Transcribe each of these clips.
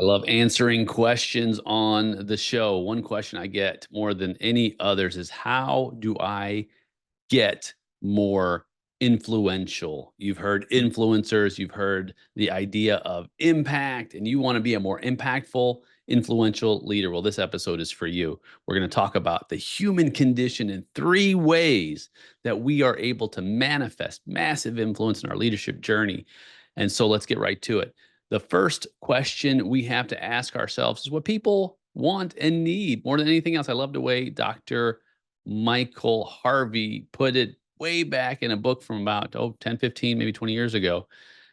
I love answering questions on the show. One question I get more than any others is how do I get more influential? You've heard influencers, you've heard the idea of impact, and you want to be a more impactful, influential leader. Well, this episode is for you. We're going to talk about the human condition in three ways that we are able to manifest massive influence in our leadership journey. And so let's get right to it. The first question we have to ask ourselves is what people want and need more than anything else. I love the way Dr. Michael Harvey put it way back in a book from about 10, 15, maybe 20 years ago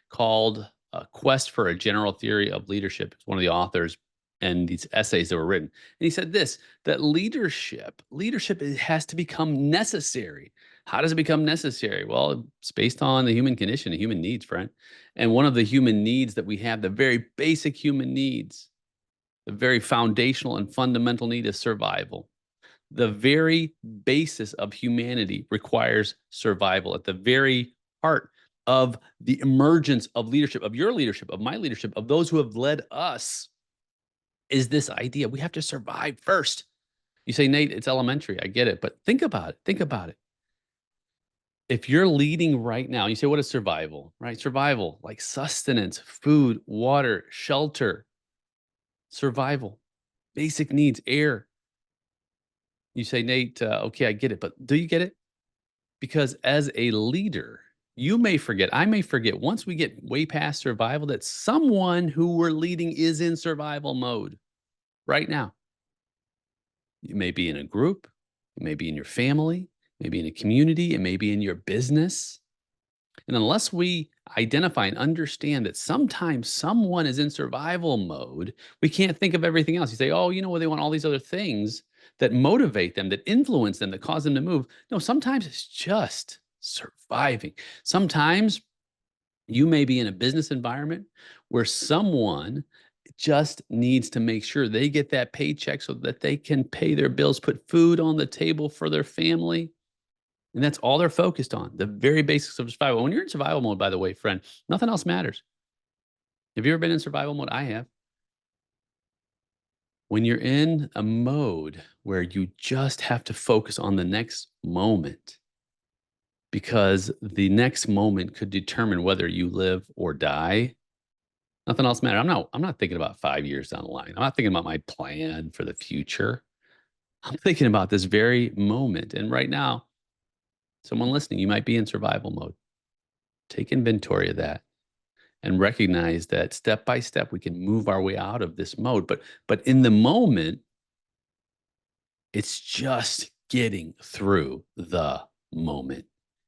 called A Quest for a General Theory of Leadership. It's one of the authors and these essays that were written. And he said this, that leadership it has to become necessary. How does it become necessary? Well, it's based on the human condition, the human needs, friend. And one of the human needs that we have, the very basic human needs, the very foundational and fundamental need is survival. The very basis of humanity requires survival. At the very heart of the emergence of leadership, of your leadership, of my leadership, of those who have led us, is this idea we have to survive first. You say, Nate, it's elementary. I get it. But think about it. Think about it. If you're leading right now, you say, what is survival, right? Survival, like sustenance, food, water, shelter, survival, basic needs, air. You say, Nate, okay, I get it. But do you get it? Because as a leader, you may forget, I may forget, once we get way past survival, that someone who we're leading is in survival mode right now. You may be in a group, it may be in your family, maybe in a community, it may be in your business. And unless we identify and understand that sometimes someone is in survival mode, we can't think of everything else. You say, oh, they want all these other things that motivate them, that influence them, that cause them to move. No, sometimes it's just surviving. Sometimes you may be in a business environment where someone just needs to make sure they get that paycheck so that they can pay their bills, put food on the table for their family. And that's all they're focused on, the very basics of survival. When you're in survival mode, by the way, friend, nothing else matters. Have you ever been in survival mode? I have. When you're in a mode where you just have to focus on the next moment, because the next moment could determine whether you live or die, nothing else matters. I'm not thinking about 5 years down the line. I'm not thinking about my plan for the future. I'm thinking about this very moment. And right now, someone listening, you might be in survival mode. Take inventory of that and recognize that step by step we can move our way out of this mode. But in the moment, it's just getting through the moment,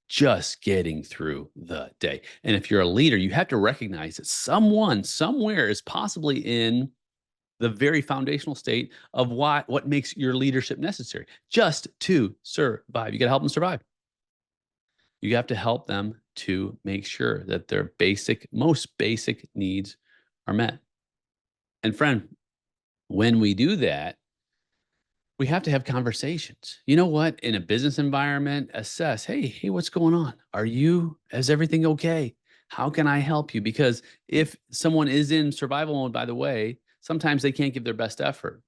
just getting through the day. And if you're a leader, you have to recognize that someone somewhere is possibly in the very foundational state of what makes your leadership necessary just to survive. You got to help them survive. You have to help them to make sure that their most basic needs are met. And friend, when we do that, we have to have conversations. You know what? In a business environment, assess, hey, what's going on? Is everything okay? How can I help you? Because if someone is in survival mode, by the way, sometimes they can't give their best effort.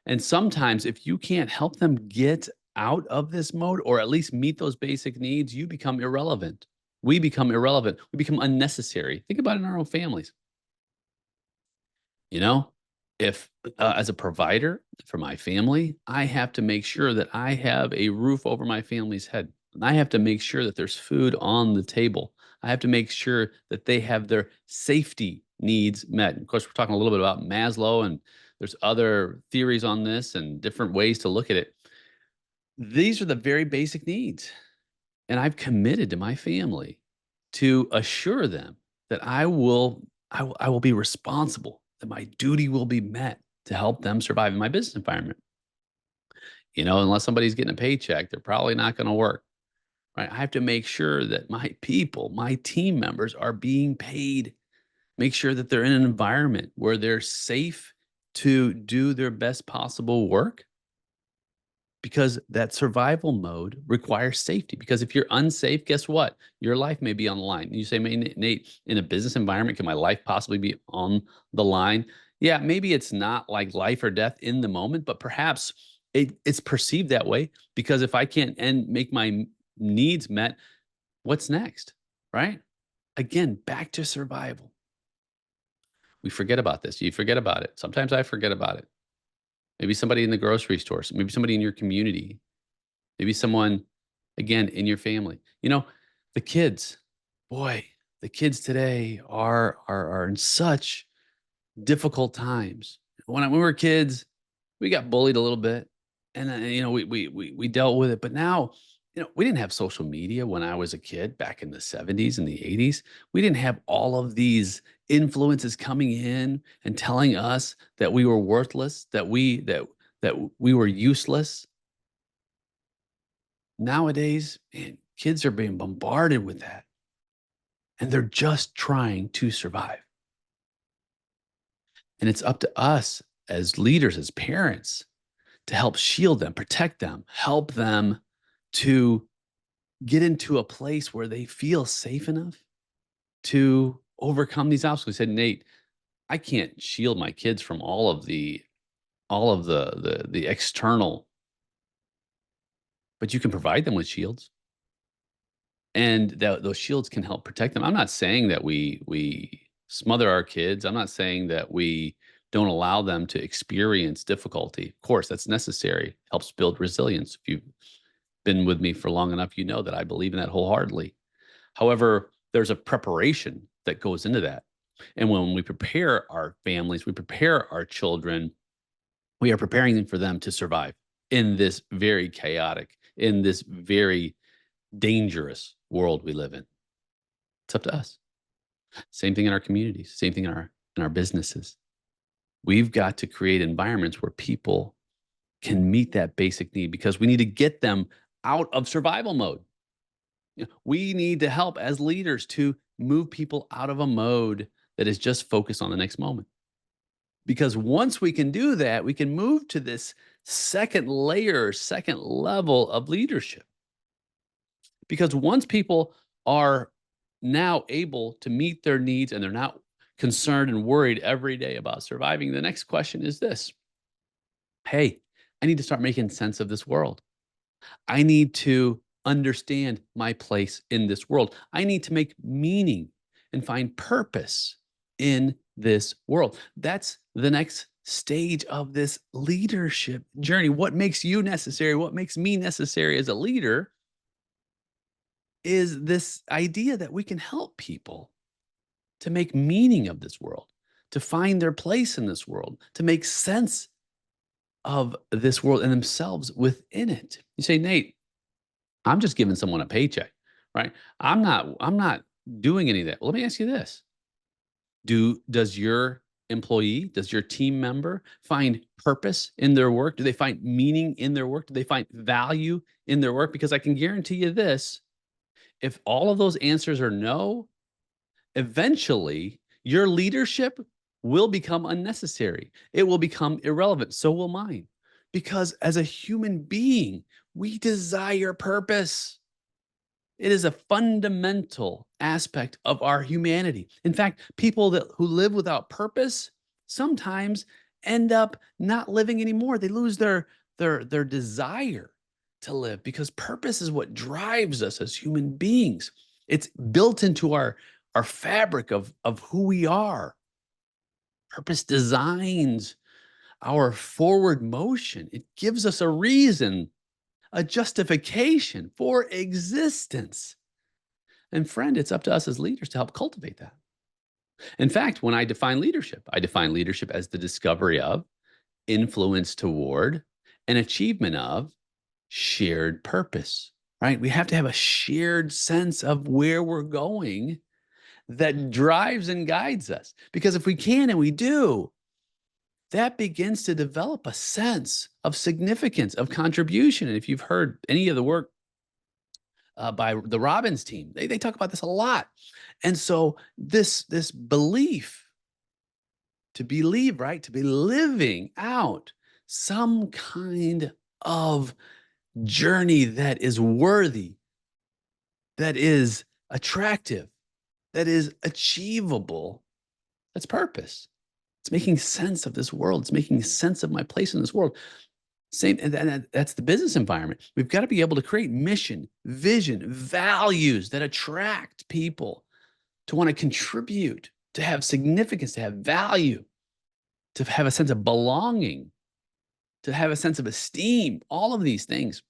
And sometimes if you can't help them get out of this mode or at least meet those basic needs, you become irrelevant. We become irrelevant. We become unnecessary. Think about it in our own families. You know, if as a provider for my family, I have to make sure that I have a roof over my family's head. And I have to make sure that there's food on the table. I have to make sure that they have their safety needs met. Of course, we're talking a little bit about Maslow, and there's other theories on this and different ways to look at it. These are the very basic needs. And I've committed to my family to assure them that I will be responsible, that my duty will be met to help them survive in my business environment. Unless somebody's getting a paycheck, they're probably not going to work. Right? I have to make sure that my people, my team members are being paid. Make sure that they're in an environment where they're safe to do their best possible work, because that survival mode requires safety. Because if you're unsafe, guess what? Your life may be on the line. You say, Nate, in a business environment, can my life possibly be on the line? Yeah, maybe it's not like life or death in the moment, but perhaps it's perceived that way because if I can't and make my needs met, what's next? Right? Again, back to survival. We forget about this. You forget about it. Sometimes I forget about it. Maybe somebody in the grocery store, maybe somebody in your community, maybe someone, again, in your family. The kids, boy, the kids today are in such difficult times. When we were kids, we got bullied a little bit, and then, we dealt with it. But now, we didn't have social media when I was a kid back in the 70s and the 80s. We didn't have all of these influences coming in and telling us that we were worthless, that we were useless. Nowadays, man, kids are being bombarded with that, and they're just trying to survive. And it's up to us as leaders, as parents, to help shield them, protect them, help them to get into a place where they feel safe enough to overcome these obstacles. He said, Nate, I can't shield my kids from all of the external, but you can provide them with shields, and those shields can help protect them. I'm not saying that we smother our kids. I'm not saying that we don't allow them to experience difficulty. Of course, that's necessary. Helps build resilience. If you've been with me for long enough, you know that I believe in that wholeheartedly. However, there's a preparation that goes into that. And when we prepare our families, we prepare our children, we are preparing them for them to survive in this very chaotic, in this very dangerous world we live in. It's up to us. Same thing in our communities, same thing in our businesses. We've got to create environments where people can meet that basic need because we need to get them out of survival mode. We need to help as leaders to move people out of a mode that is just focused on the next moment. Because once we can do that, we can move to this second layer, second level of leadership. Because once people are now able to meet their needs and they're not concerned and worried every day about surviving, the next question is this: hey, I need to start making sense of this world. I need to understand my place in this world. I need to make meaning and find purpose in this world. That's the next stage of this leadership journey. What makes you necessary? What makes me necessary as a leader is this idea that we can help people to make meaning of this world, to find their place in this world, to make sense of this world and themselves within it. You say, Nate, I'm just giving someone a paycheck, right? I'm not doing any of that. Well, let me ask you this. Does your employee, does your team member find purpose in their work? Do they find meaning in their work? Do they find value in their work? Because I can guarantee you this, if all of those answers are no, eventually your leadership will become unnecessary. It will become irrelevant. So will mine. Because as a human being, we desire purpose. It is a fundamental aspect of our humanity. In fact, people who live without purpose sometimes end up not living anymore. They lose their desire to live because purpose is what drives us as human beings. It's built into our fabric of who we are. Purpose designs our forward motion. It gives us a reason, a justification for existence. And friend, it's up to us as leaders to help cultivate that. In fact, when I define leadership as the discovery of, influence toward, and achievement of shared purpose, right? We have to have a shared sense of where we're going that drives and guides us. Because if we can and we do, that begins to develop a sense of significance, of contribution. And if you've heard any of the work by the Robbins team, they talk about this a lot. And so this belief to believe, right, to be living out some kind of journey that is worthy, that is attractive, that is achievable, that's purpose. It's making sense of this world. It's making sense of my place in this world. Same, and that's the business environment. We've got to be able to create mission, vision, values that attract people to want to contribute, to have significance, to have value, to have a sense of belonging, to have a sense of esteem. All of these things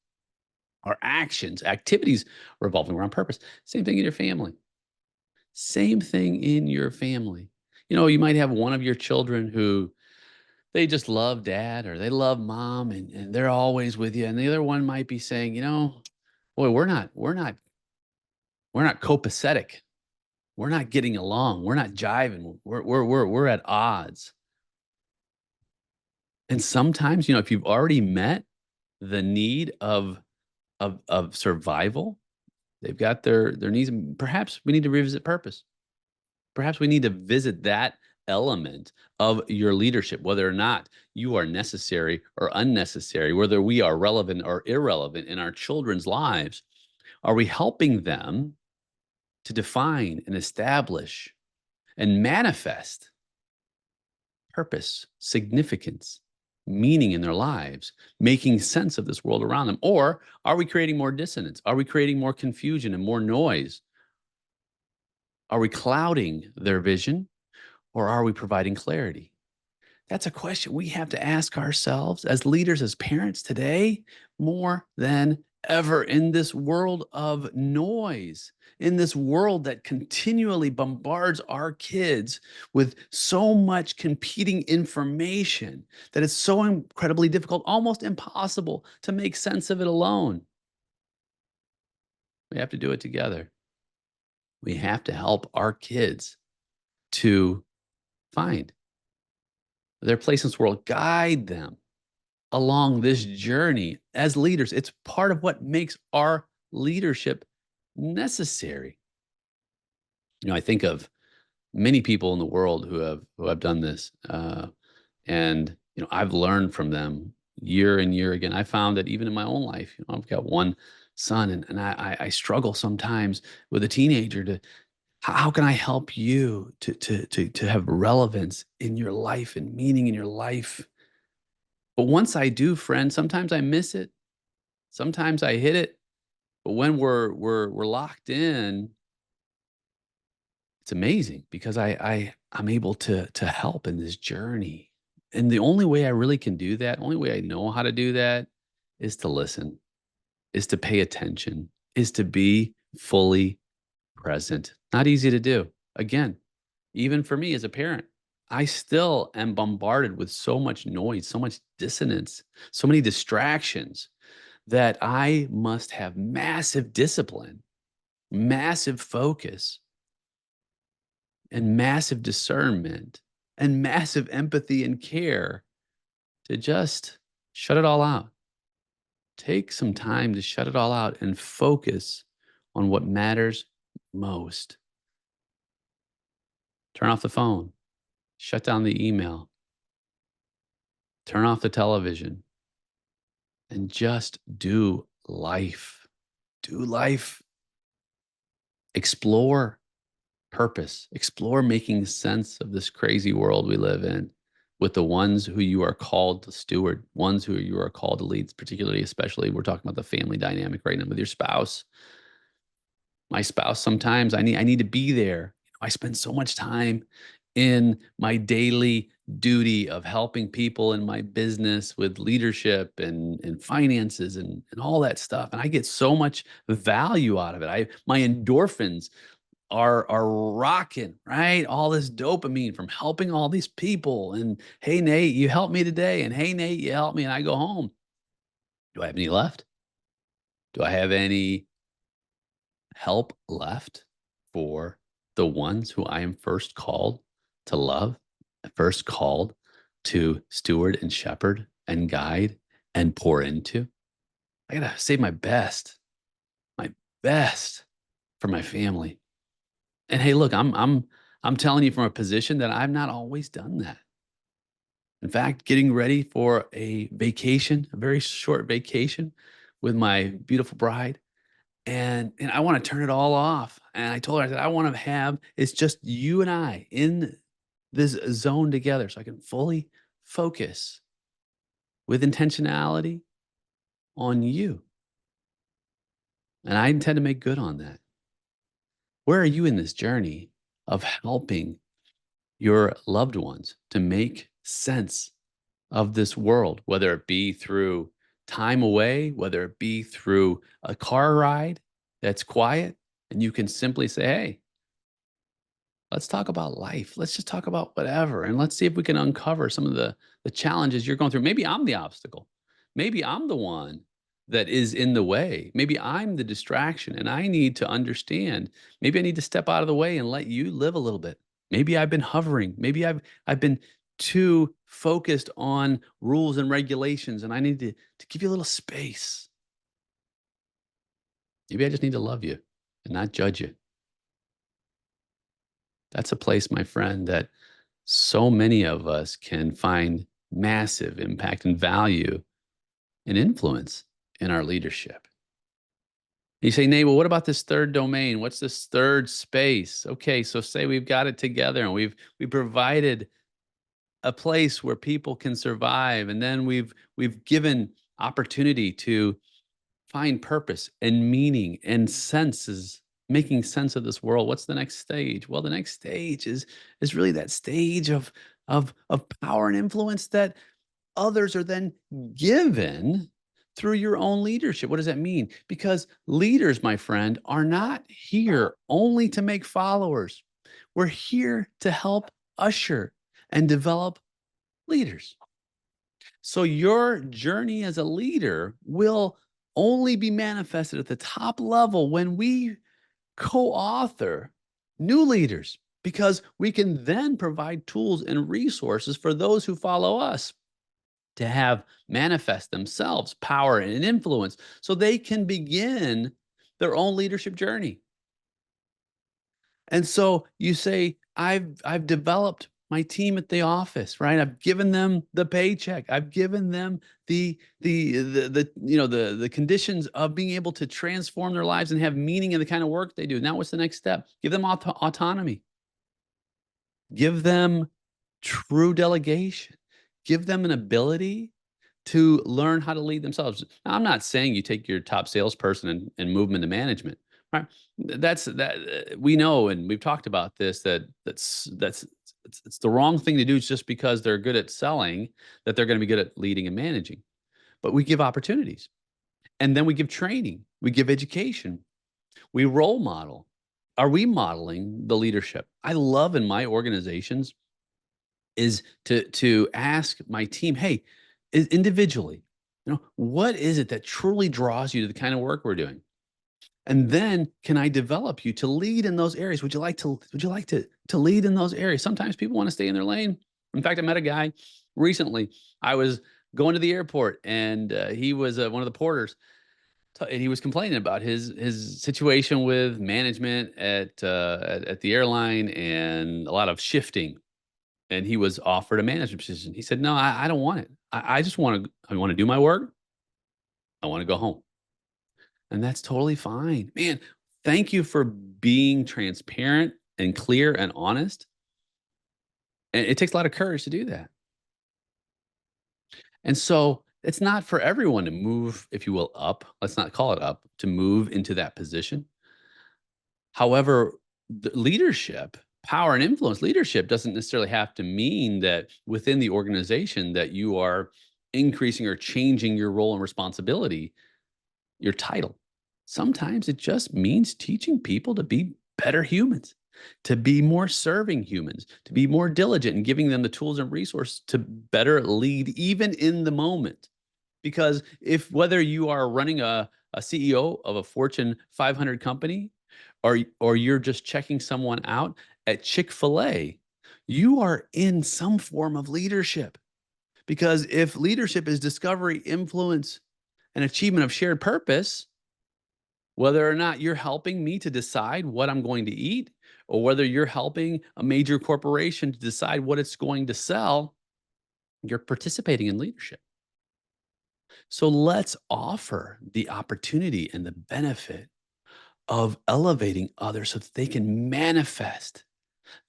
are actions, activities revolving around purpose. Same thing in your family. Same thing in your family. You might have one of your children who they just love dad or they love mom and they're always with you. And the other one might be saying, boy, we're not copacetic. We're not getting along. We're not jiving. We're at odds. And sometimes, if you've already met the need of survival, they've got their needs. And perhaps we need to revisit purpose. Perhaps we need to visit that element of your leadership, whether or not you are necessary or unnecessary, whether we are relevant or irrelevant in our children's lives. Are we helping them to define and establish and manifest purpose, significance, meaning in their lives, making sense of this world around them? Or are we creating more dissonance? Are we creating more confusion and more noise? Are we clouding their vision or are we providing clarity? That's a question we have to ask ourselves as leaders, as parents today, more than ever in this world of noise, in this world that continually bombards our kids with so much competing information that it's so incredibly difficult, almost impossible to make sense of it alone. We have to do it together. We have to help our kids to find their place in this world, guide them along this journey as leaders. It's part of what makes our leadership necessary. I think of many people in the world who have done this, and I've learned from them year and year again. I found that even in my own life, I've got one son, and I struggle sometimes with a teenager to how can I help you to have relevance in your life and meaning in your life. But once I do, friend, sometimes I miss it. Sometimes I hit it. But when we're locked in, it's amazing because I'm able to help in this journey. And the only way I really can do that, only way I know how to do that is to listen, is to pay attention, is to be fully present. Not easy to do. Again, even for me as a parent, I still am bombarded with so much noise, so much dissonance, so many distractions that I must have massive discipline, massive focus, and massive discernment, and massive empathy and care to just shut it all out. Take some time to shut it all out and focus on what matters most. Turn off the phone, shut down the email, turn off the television, and just do life. Do life. Explore purpose. Explore making sense of this crazy world we live in with the ones who you are called to steward, ones who you are called to lead, particularly, especially, we're talking about the family dynamic right now with your spouse. My spouse, sometimes I need to be there. I spend so much time in my daily duty of helping people in my business with leadership and finances and all that stuff. And I get so much value out of it. My endorphins are rocking, right? All this dopamine from helping all these people. And hey, Nate, you helped me today. And hey, Nate, you helped me. And I go home. Do I have any left? Do I have any help left for the ones who I am first called to love, first called to steward and shepherd and guide and pour into? I gotta save my best for my family. And hey, look, I'm telling you from a position that I've not always done that. In fact, getting ready for a vacation, a very short vacation with my beautiful bride, and I wanna turn it all off, and I told her, I said, "I wanna have it's just you and I in this zone together so I can fully focus with intentionality on you. And I intend to make good on that. Where are you in this journey of helping your loved ones to make sense of this world, whether it be through time away, whether it be through a car ride that's quiet, and you can simply say, hey, let's talk about life. Let's just talk about whatever. And let's see if we can uncover some of the challenges you're going through. Maybe I'm the obstacle. Maybe I'm the one that is in the way. Maybe I'm the distraction and I need to understand. Maybe I need to step out of the way and let you live a little bit. Maybe I've been hovering. Maybe I've been too focused on rules and regulations and I need to give you a little space. Maybe I just need to love you and not judge you. That's a place, my friend, that so many of us can find massive impact and value and influence in our leadership. You say, Nate, well, what about this third domain? What's this third space? Okay, so say we've got it together and we provided a place where people can survive, and then we've given opportunity to find purpose and meaning and senses, making sense of this world. What's the next stage? Well, the next stage is really that stage of power and influence that others are then given through your own leadership. What does that mean? Because leaders, my friend, are not here only to make followers. We're here to help usher and develop leaders. So your journey as a leader will only be manifested at the top level when we co-author new leaders, because we can then provide tools and resources for those who follow us to have manifest themselves power and influence so they can begin their own leadership journey. And so you say, I've developed my team at the office, right? I've given them the paycheck. I've given them the conditions of being able to transform their lives and have meaning in the kind of work they do. Now, what's the next step? Give them autonomy. Give them true delegation. Give them an ability to learn how to lead themselves. Now, I'm not saying you take your top salesperson and move them into management, right? That's that we know, and we've talked about this. That's it's the wrong thing to do. It's just because they're good at selling that they're going to be good at leading and managing. But we give opportunities, and then we give training, we give education, we role model. Are we modeling the leadership? I love in my organizations is to ask my team, hey, individually, what is it that truly draws you to the kind of work we're doing? And then can I develop you to lead in those areas? Would you like to lead in those areas? Sometimes people want to stay in their lane. In fact, I met a guy recently. I was going to the airport and he was one of the porters, and he was complaining about his situation with management at the airline and a lot of shifting, and he was offered a management position. He said, "No, I don't want it. I just want to do my work. I want to go home." And that's totally fine. Man, thank you for being transparent and clear and honest. And it takes a lot of courage to do that. And so it's not for everyone to move, if you will, up. Let's not call it up, to move into that position. However, the leadership, power and influence leadership doesn't necessarily have to mean that within the organization that you are increasing or changing your role and responsibility, your title. Sometimes it just means teaching people to be better humans, to be more serving humans, to be more diligent and giving them the tools and resources to better lead even in the moment. Because if whether you are running a CEO of a Fortune 500 company or you're just checking someone out at Chick-fil-A, you are in some form of leadership. Because if leadership is discovery, influence, and achievement of shared purpose, whether or not you're helping me to decide what I'm going to eat, or whether you're helping a major corporation to decide what it's going to sell, you're participating in leadership. So let's offer the opportunity and the benefit of elevating others so that they can manifest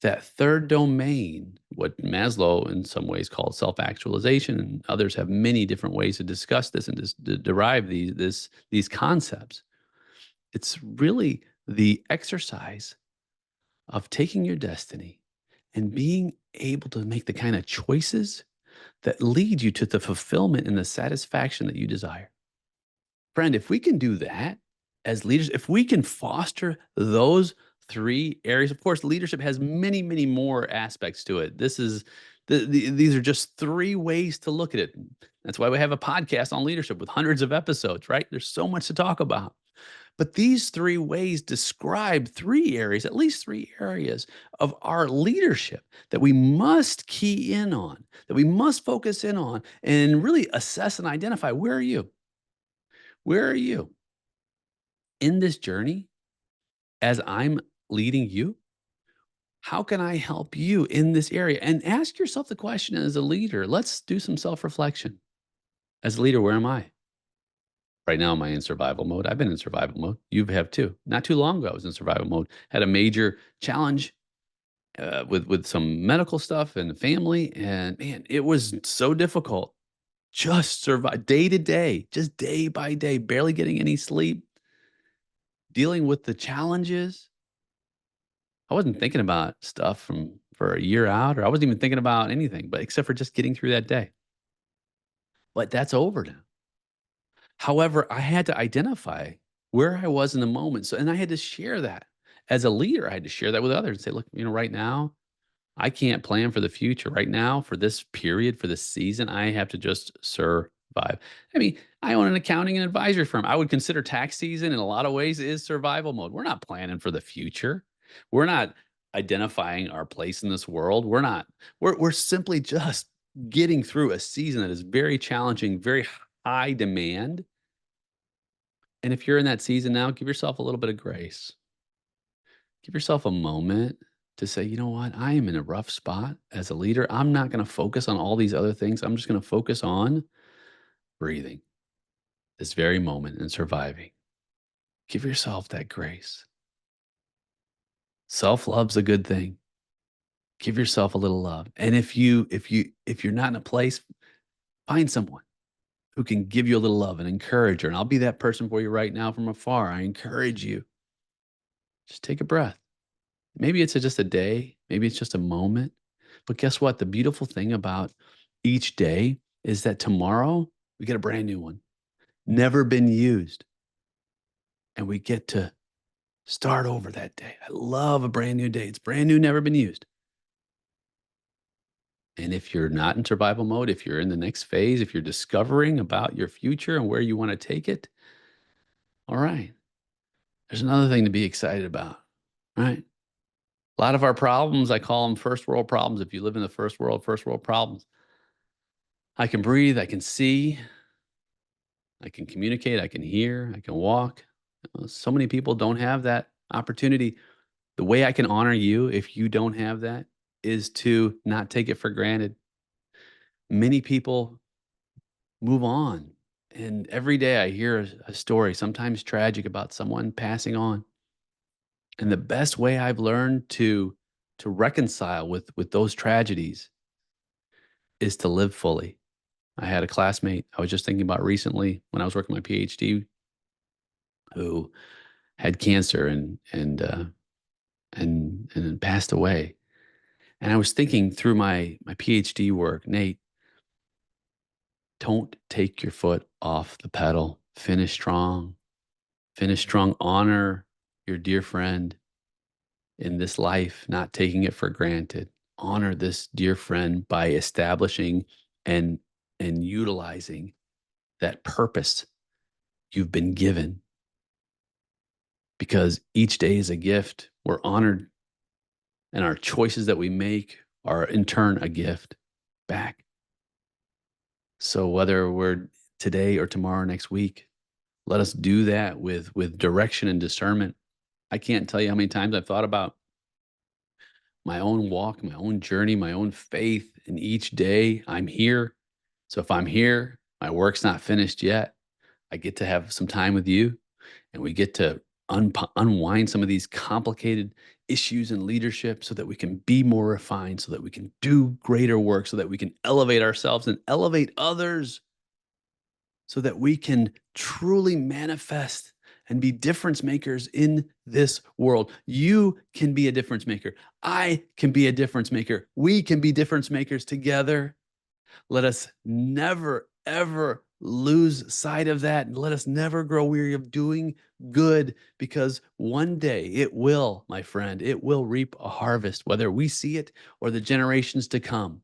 That third domain, what Maslow in some ways calls self-actualization, and others have many different ways to discuss this and to derive these concepts. It's really the exercise of taking your destiny and being able to make the kind of choices that lead you to the fulfillment and the satisfaction that you desire. Friend, if we can do that as leaders, if we can foster those three areas, of course, leadership has many, many more aspects to it. This is these are just three ways to look at it. That's why we have a podcast on leadership with hundreds of episodes, right? There's so much to talk about. But these three ways describe three areas, at least three areas of our leadership that we must key in on, that we must focus in on, and really assess and identify where are you? Where are you in this journey as I'm leading you? How can I help you in this area? And ask yourself the question as a leader. Let's do some self reflection. As a leader, where am I? Right now, am I in survival mode? I've been in survival mode. You have too. Not too long ago, I was in survival mode. Had a major challenge with some medical stuff and the family, and man, it was so difficult. Just survive day to day, just day by day, barely getting any sleep, dealing with the challenges. I wasn't thinking about stuff from for a year out, or I wasn't even thinking about anything, but except for just getting through that day. But that's over now. However, I had to identify where I was in the moment. So, and I had to share that as a leader. I had to share that with others and say, look, right now, I can't plan for the future. Right now, for this period, for this season, I have to just survive. I mean, I own an accounting and advisory firm. I would consider tax season in a lot of ways is survival mode. We're not planning for the future. We're not identifying our place in this world. We're simply just getting through a season that is very challenging, very high demand. And if you're in that season now, give yourself a little bit of grace. Give yourself a moment to say, you know what? I am in a rough spot as a leader. I'm not going to focus on all these other things. I'm just going to focus on breathing this very moment and surviving. Give yourself that grace. Self-love's a good thing. Give yourself a little love. And if you're not in a place, find someone who can give you a little love and encourage her. And I'll be that person for you right now from afar. I encourage you. Just take a breath. Maybe it's just a day, maybe it's just a moment. But guess what? The beautiful thing about each day is that tomorrow we get a brand new one, never been used. And we get to start over that day. I love a brand new day. It's brand new, never been used. And if you're not in survival mode, if you're in the next phase, if you're discovering about your future and where you want to take it, all right, there's another thing to be excited about, right? A lot of our problems, I call them first world problems. If you live in the first world problems. I can breathe, I can see, I can communicate, I can hear, I can walk. So many people don't have that opportunity. The way I can honor you if you don't have that is to not take it for granted. Many people move on. And every day I hear a story, sometimes tragic, about someone passing on. And the best way I've learned to reconcile with those tragedies is to live fully. I had a classmate I was just thinking about recently when I was working my PhD who had cancer and passed away. And I was thinking through my PhD work, Nate, don't take your foot off the pedal. Finish strong. Finish strong. Honor your dear friend in this life, not taking it for granted. Honor this dear friend by establishing and utilizing that purpose you've been given. Because each day is a gift. We're honored, and our choices that we make are in turn a gift back. So whether we're today or tomorrow, next week, let us do that with direction and discernment. I can't tell you how many times I've thought about my own walk, my own journey, my own faith. And each day I'm here. So if I'm here, my work's not finished yet. I get to have some time with you, and we get to unwind some of these complicated issues in leadership so that we can be more refined, so that we can do greater work, so that we can elevate ourselves and elevate others, so that we can truly manifest and be difference makers in this world. You can be a difference maker. I can be a difference maker. We can be difference makers together. Let us never, ever lose sight of that. And let us never grow weary of doing good, because one day it will, my friend, it will reap a harvest, whether we see it or the generations to come.